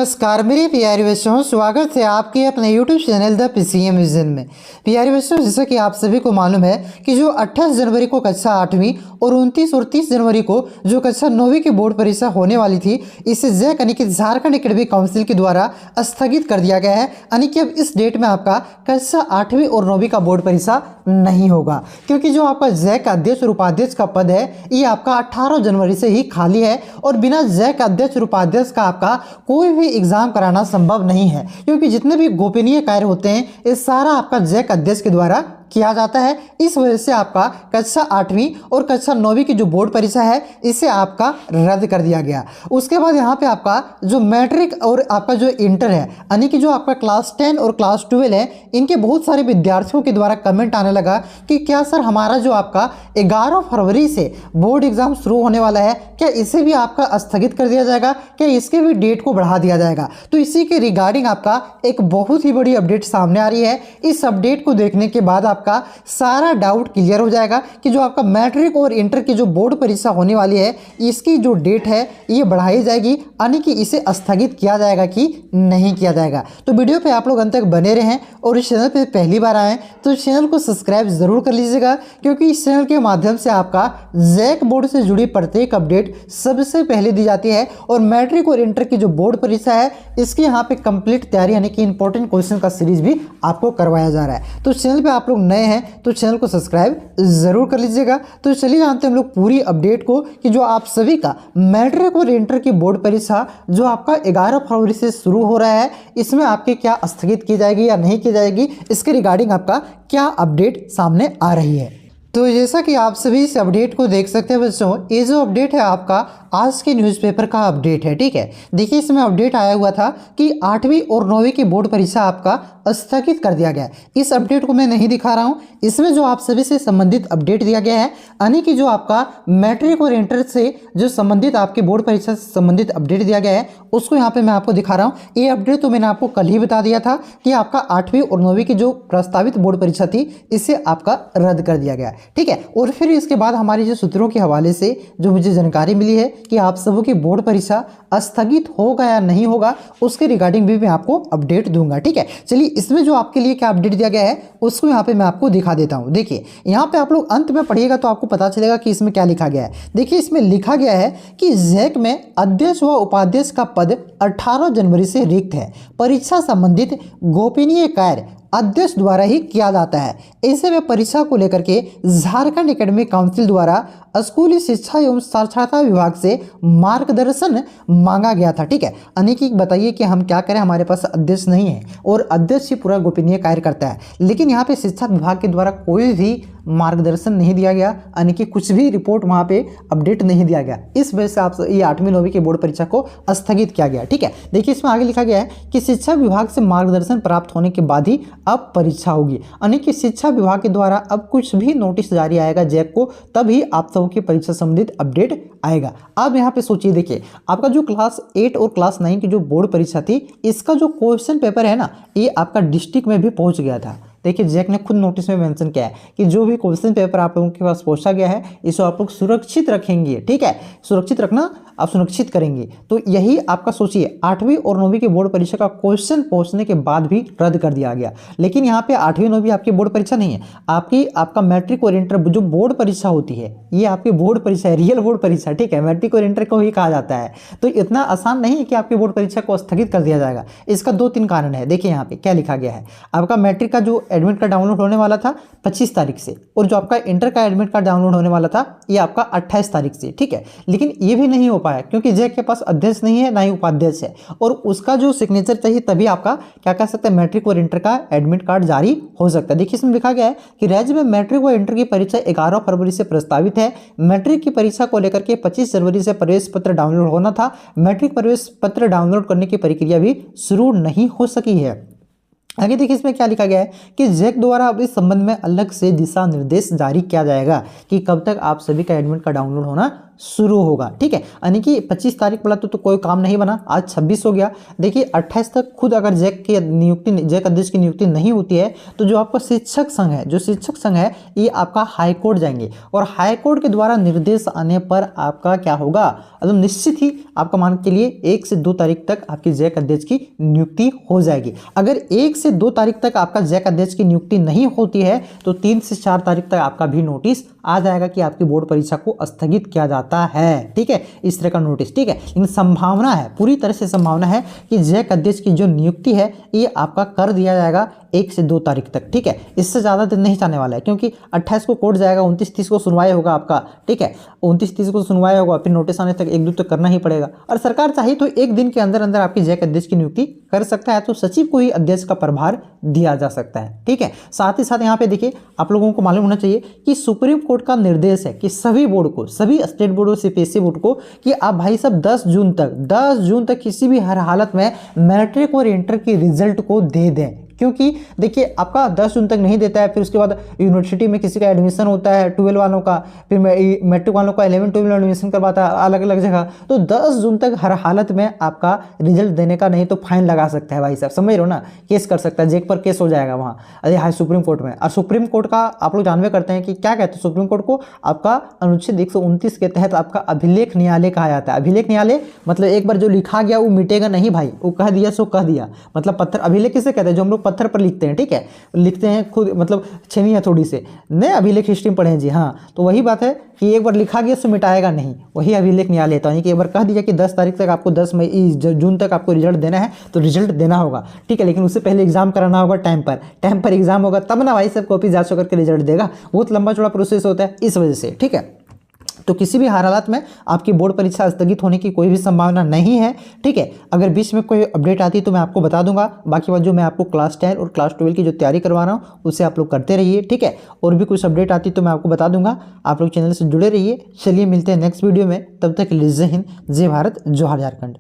नमस्कार मेरे प्यारे बच्चों, स्वागत है आपके अपने YouTube channel the PCM vision में। प्यारे बच्चों, जैसा कि आप सभी को मालूम है कि जो 28 जनवरी को कक्षा 8वीं और 29 और 30 जनवरी को जो कक्षा 9वीं की बोर्ड परीक्षा होने वाली थी, इसे जैक यानी कि झारखंड एकेडमिक काउंसिल के द्वारा स्थगित कर दिया गया है। यानी कि अब इस डेट में आपका कक्षा 8वीं और 9वीं का बोर्ड परीक्षा नहीं होगा, क्योंकि जो आपका जैक अध्यक्ष और उपाध्यक्ष का पद है ये आपका 18 जनवरी से ही खाली है और बिना जैक अध्यक्ष और उपाध्यक्ष का आपका कोई भी एग्जाम कराना संभव नहीं है, क्योंकि जितने भी गोपनीय कार्य होते हैं ये सारा आपका जैक अध्यक्ष के द्वारा किया जाता है। इस वजह से आपका कक्षा 8वीं और कक्षा 9वीं की जो बोर्ड परीक्षा है इसे आपका रद्द कर दिया गया। उसके बाद यहाँ पे आपका जो मैट्रिक और आपका जो इंटर है, यानी कि जो आपका क्लास 10 और क्लास 12 है, इनके बहुत सारे विद्यार्थियों के द्वारा कमेंट आने लगा कि क्या सर हमारा जो आपका 11 फरवरी से बोर्ड एग्जाम शुरू होने वाला है, क्या इसे भी आपका स्थगित कर दिया जाएगा, क्या इसके भी डेट को बढ़ा दिया जाएगा। तो इसी के रिगार्डिंग आपका एक बहुत ही बड़ी अपडेट सामने आ रही है। इस अपडेट को देखने के बाद आपका सारा डाउट क्लियर हो जाएगा कि जो आपका मैट्रिक और इंटर की जो बोर्ड परीक्षा होने वाली है इसकी जो डेट है ये बढ़ाई जाएगी, यानी कि इसे स्थगित किया जाएगा कि नहीं किया जाएगा। तो वीडियो पे आप लोग अंत तक बने रहें और इस चैनल पे पहली बार आएँ तो इस चैनल को सब्सक्राइब जरूर कर लीजिएगा, क्योंकि इस चैनल के माध्यम से आपका जैक बोर्ड से जुड़ी प्रत्येक अपडेट सबसे पहले दी जाती है। और मैट्रिक और इंटर की जो बोर्ड परीक्षा है इसकी यहाँ पे कंप्लीट तैयारी यानी कि इंपॉर्टेंट क्वेश्चन का सीरीज भी आपको करवाया जा रहा है। तो चैनल पे आप लोग नए हैं तो चैनल को सब्सक्राइब जरूर कर लीजिएगा। तो चलिए जानते हैं हम लोग पूरी अपडेट को कि जो आप सभी का मैट्रिक और इंटर की बोर्ड परीक्षा जो आपका 11 फरवरी से शुरू हो रहा है इसमें आपके क्या स्थगित की जाएगी या नहीं की जाएगी, इसके रिगार्डिंग आपका क्या अपडेट सामने आ रही है। तो जैसा कि आप सभी इस अपडेट को देख सकते हैं बच्चों, ये जो अपडेट है आपका आज के न्यूज़पेपर का अपडेट है। ठीक है, देखिए इसमें अपडेट आया हुआ था कि 8वीं और 9वीं की बोर्ड परीक्षा आपका स्थगित कर दिया गया है। इस अपडेट को मैं नहीं दिखा रहा हूँ, इसमें जो आप सभी से संबंधित अपडेट दिया गया है, यानी कि जो आपका मैट्रिक और इंटर से जो संबंधित आपकी बोर्ड परीक्षा से संबंधित अपडेट दिया गया है उसको यहाँ पे मैं आपको दिखा रहा हूँ। ये अपडेट तो मैंने आपको कल ही बता दिया था कि आपका 8वीं और 9वीं की जो प्रस्तावित बोर्ड परीक्षा थी इसे आपका रद्द कर दिया गया। ठीक है, और फिर इसके बाद हमारे जो सूत्रों के हवाले से जो मुझे जानकारी मिली है कि आप सबों की बोर्ड परीक्षा स्थगित होगा या नहीं होगा उसके रिगार्डिंग भी मैं आपको अपडेट दूंगा। ठीक है, चलिए इसमें जो आपके लिए क्या अपडेट दिया गया है उसको यहाँ पे मैं आपको दिखा देता हूँ। देखिए यहाँ पे आप लोग अंत में पढ़िएगा तो आपको पता चलेगा कि इसमें क्या लिखा गया है। देखिए इसमें लिखा गया है कि जैक में अध्यक्ष व उपाध्यक्ष का पद 18 जनवरी से रिक्त है। परीक्षा संबंधित गोपनीय कार्य अध्यक्ष द्वारा ही किया जाता है। ऐसे में परीक्षा को लेकर के झारखंड एकेडमिक काउंसिल द्वारा स्कूली शिक्षा एवं साक्षरता विभाग से मार्गदर्शन मांगा गया था। ठीक है, यानी कि बताइए कि हम क्या करें, हमारे पास अध्यक्ष नहीं है और अध्यक्ष ही पूरा गोपनीय कार्य करता है, लेकिन यहाँ पे शिक्षा विभाग के द्वारा कोई भी मार्गदर्शन नहीं दिया गया, यानी कि कुछ भी रिपोर्ट वहाँ पे अपडेट नहीं दिया गया। इस वजह से आप ये 8वीं 9वीं की बोर्ड परीक्षा को स्थगित किया गया। ठीक है, देखिए इसमें आगे लिखा गया है कि शिक्षा विभाग से मार्गदर्शन प्राप्त होने के बाद ही अब परीक्षा होगी, यानी कि शिक्षा विभाग के द्वारा अब कुछ भी नोटिस जारी आएगा जैक को तभी आप सबों की परीक्षा संबंधित अपडेट आएगा। अब यहाँ पे सोचिए, देखिए आपका जो क्लास 8 और क्लास 9 की जो बोर्ड परीक्षा थी इसका जो क्वेश्चन पेपर है ना ये आपका डिस्ट्रिक्ट में भी पहुंच गया था। देखिए जैक ने खुद नोटिस में मेंशन किया है कि जो भी क्वेश्चन पेपर आप लोगों के पास पहुंचा गया है इसे आप लोग सुरक्षित रखेंगे। ठीक है, सुरक्षित रखना, आप सुरक्षित करेंगे। तो यही आपका सोचिए 8वीं और 9वीं की बोर्ड परीक्षा का क्वेश्चन पहुंचने के बाद भी रद्द कर दिया गया। लेकिन यहाँ पे 8वीं 9वीं आपकी बोर्ड परीक्षा नहीं है, आपका मैट्रिक और इंटर जो बोर्ड परीक्षा होती है ये आपकी बोर्ड परीक्षा है, रियल बोर्ड परीक्षा। ठीक है, मैट्रिक और इंटर को ही कहा जाता है। तो इतना आसान नहीं है कि आपकी बोर्ड परीक्षा को स्थगित कर दिया जाएगा। इसका 2-3 कारण है। देखिए यहाँ पे क्या लिखा गया है, आपका मैट्रिक का जो एडमिट कार्ड डाउनलोड होने वाला था 25 तारीख से और जो आपका इंटर का एडमिट कार्ड डाउनलोड होने वाला था ये आपका 28 तारीख से। ठीक है, लेकिन ये भी नहीं हो पाया क्योंकि जैक के पास अध्यक्ष नहीं है ना ही उपाध्यक्ष है और उसका जो सिग्नेचर चाहिए तभी आपका क्या कह सकते हैं मैट्रिक और इंटर का एडमिट कार्ड जारी हो सकता है। देखिए इसमें लिखा गया है कि राज्य में मैट्रिक व इंटर की परीक्षा 11 फरवरी से प्रस्तावित है। मैट्रिक की परीक्षा को लेकर के 25 जनवरी से प्रवेश पत्र डाउनलोड होना था। मैट्रिक प्रवेश पत्र डाउनलोड करने की प्रक्रिया भी शुरू नहीं हो सकी है। आगे देखिए इसमें क्या लिखा गया है कि जैक द्वारा अब इस संबंध में अलग से दिशा निर्देश जारी किया जाएगा कि कब तक आप सभी का एडमिट कार्ड डाउनलोड होना शुरू होगा। ठीक है, यानी कि 25 तारीख बोला तो कोई काम नहीं बना, आज 26 हो गया। देखिए 28 तक खुद अगर जैक अध्यक्ष की नियुक्ति नहीं होती है तो जो आपका शिक्षक संघ है, जो शिक्षक संघ है ये आपका हाईकोर्ट जाएंगे और हाईकोर्ट के द्वारा निर्देश आने पर आपका क्या होगा, मतलब निश्चित ही आपका मान के लिए 1 से 2 तारीख तक आपकी जैक अध्यक्ष की नियुक्ति हो जाएगी। अगर 1 से 2 तारीख तक आपका जैक अध्यक्ष की नियुक्ति नहीं होती है तो 3 से 4 तारीख तक आपका भी नोटिस आ जाएगा कि आपकी बोर्ड परीक्षा को स्थगित किया जाता है। ठीक है, इस तरह का नोटिस। ठीक है, लेकिन संभावना है, पूरी तरह से संभावना है कि जैक अध्यक्ष की जो नियुक्ति है ये आपका कर दिया जाएगा 1 से 2 तारीख तक। ठीक है, इससे ज़्यादा दिन नहीं जाने वाला है क्योंकि 28 को कोर्ट जाएगा, 29-30 को सुनवाई होगा आपका। ठीक है, 29-30 को सुनवाई होगा, फिर नोटिस आने तक 1-2 तक करना ही पड़ेगा और सरकार चाहे तो 1 दिन के अंदर अंदर आपकी जैक अध्यक्ष की नियुक्ति कर सकता है, तो सचिव को ही अध्यक्ष का प्रभार दिया जा सकता है। ठीक है, साथ ही साथ यहाँ पे देखिए आप लोगों को मालूम होना चाहिए कि सुप्रीम कोर्ट का निर्देश है कि सभी बोर्ड को, सभी स्टेट बोर्ड और सीपीएससी बोर्ड को कि आप भाई साहब 10 जून तक किसी भी हर हालत में मैट्रिक और इंटर के रिजल्ट को दे दें। क्योंकि देखिए आपका 10 जून तक नहीं देता है, फिर उसके बाद यूनिवर्सिटी में किसी का एडमिशन होता है 12 वालों का, फिर मैट्रिक वालों का 11-12 एडमिशन करवाता है अलग अलग जगह, तो 10 जून तक हर हालत में आपका रिजल्ट देने का नहीं तो फाइन लगा सकता है भाई साहब, समझ रहे हो ना, केस कर सकता है, जेक पर केस हो जाएगा वहाँ अरे हाई सुप्रीम कोर्ट में। और सुप्रीम कोर्ट का आप लोग जानवे करते हैं कि क्या कहते हैं, सुप्रीम कोर्ट को आपका अनुच्छेद 129 के तहत आपका अभिलेख न्यायालय कहा जाता है। अभिलेख न्यायालय मतलब एक बार जो लिखा गया वो मिटेगा नहीं भाई, वो कह दिया सो कह दिया, मतलब पत्थर। अभिलेख किसे कहते हैं, जो हम लोग पत्थर पर लिखते हैं। ठीक है, लिखते हैं खुद, मतलब छेनी हथौड़ी से, नए अभिलेख हिस्ट्री में पढ़े जी। हाँ, तो वही बात है कि एक बार लिखा गया सो मिटाएगा नहीं, वही अभिलेख न्यायालय था। यानी कि एक बार कह दिया कि 10 तारीख तक आपको 10 जून तक आपको रिजल्ट देना है तो रिजल्ट देना होगा। ठीक है, लेकिन उससे पहले एग्जाम कराना होगा टाइम पर एग्जाम होगा तब ना भाई सब कॉपी जांच करके रिजल्ट देगा, बहुत लंबा चौड़ा प्रोसेस होता है इस वजह से। ठीक है, तो किसी भी हालात में आपकी बोर्ड परीक्षा स्थगित होने की कोई भी संभावना नहीं है। ठीक है, अगर बीच में कोई अपडेट आती है तो मैं आपको बता दूंगा, बाकी बात जो मैं आपको क्लास 10 और क्लास 12 की जो तैयारी करवा रहा हूँ उससे आप लोग करते रहिए। ठीक है, और भी कुछ अपडेट आती तो मैं आपको बता दूंगा, आप लोग चैनल से जुड़े रहिए। चलिए मिलते हैं नेक्स्ट वीडियो में, तब तक के लिए जय हिंद, जय भारत, जोहार झारखंड।